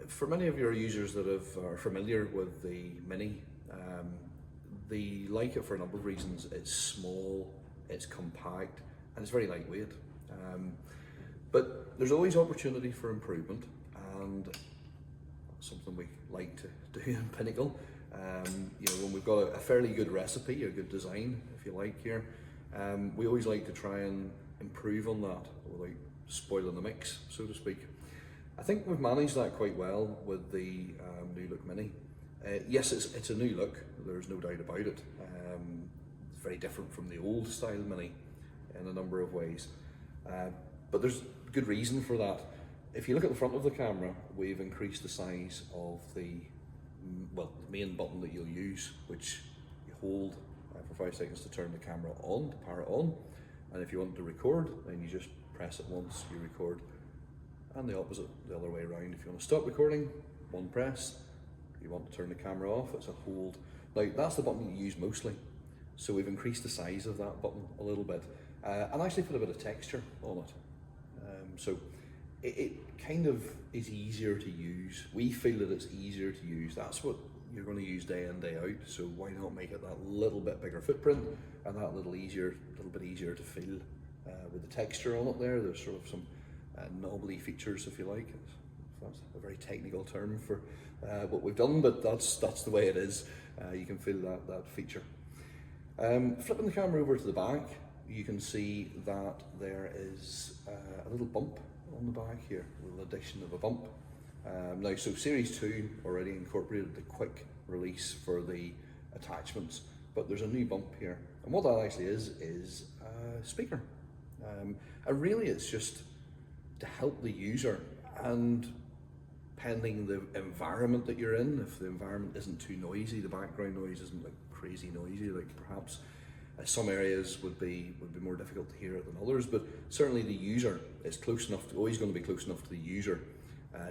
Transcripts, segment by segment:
For many of your users that are familiar with the Mini, they like it for a number of reasons. It's small, it's compact, and it's very lightweight. But there's always opportunity for improvement, and that's something we like to do in Pinnacle. When we've got a fairly good recipe, a good design, if you like here, we always like to try and improve on that without spoiling the mix, so to speak. I think we've managed that quite well with the new look Mini. Yes, it's a new look, there's no doubt about it. It's very different from the old style Mini in a number of ways. But there's good reason for that. If you look at the front of the camera, we've increased the size of the main button that you'll use, which you hold for 5 seconds to turn the camera on, to power it on. And if you want to record, then you just press it once, you record. And the opposite, the other way around. If you want to stop recording, one press. If you want to turn the camera off, it's a hold. Now, that's the button you use mostly. So we've increased the size of that button a little bit, and actually put a bit of texture on it. So it kind of is easier to use. We feel that it's easier to use. That's what you're going to use day in, day out. So why not make it that little bit bigger footprint and that little bit easier to feel with the texture on it there. There's sort of some knobbly features, if you like. That's a very technical term for what we've done, but that's the way it is. You can feel that feature. Flipping the camera over to the back, you can see that there is a little bump on the back here, a little addition of a bump. Now, so Series 2 already incorporated the quick release for the attachments, but there's a new bump here. And what that actually is a speaker. And really it's just to help the user, and pending the environment that you're in, if the environment isn't too noisy, the background noise isn't like crazy noisy, like perhaps some areas would be more difficult to hear it than others, but certainly the user is close enough, always going to be close enough to the user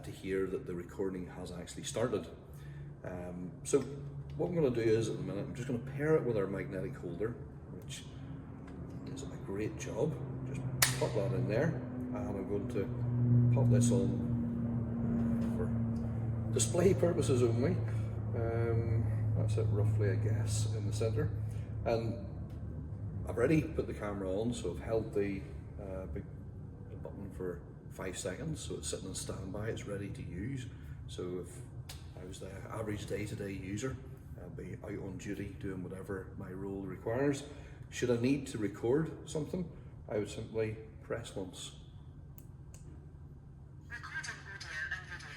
to hear that the recording has actually started. So what I'm going to do is, at the minute, I'm just going to pair it with our magnetic holder, which is a great job. Just pop that in there, and I'm going to pop this on for display purposes only. That's it roughly, I guess, in the center. And I've already put the camera on, so I've held the button for 5 seconds, so it's sitting on standby, it's ready to use. So if I was the average day-to-day user, I'll be out on duty doing whatever my role requires. Should I need to record something, I would simply press once. Recording audio and video.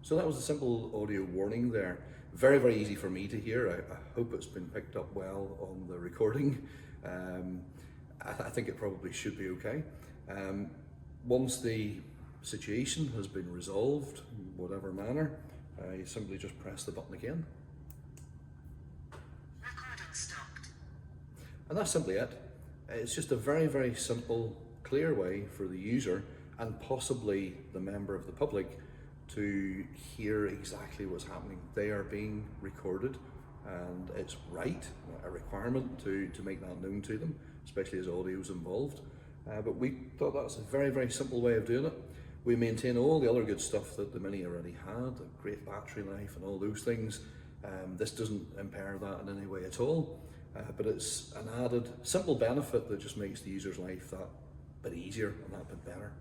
So that was a simple audio warning there. Very, very easy for me to hear. I hope it's been picked up well on the recording. I think it probably should be okay. Once the situation has been resolved, in whatever manner, you simply just press the button again. Recording stopped. And that's simply it. It's just a very, very simple, clear way for the user and possibly the member of the public to hear exactly what's happening. They are being recorded, and it's a requirement to make that known to them, especially as audio is involved. But we thought that's a very, very simple way of doing it. We maintain all the other good stuff that the Mini already had, a great battery life and all those things. This doesn't impair that in any way at all, but it's an added simple benefit that just makes the user's life that bit easier and that bit better.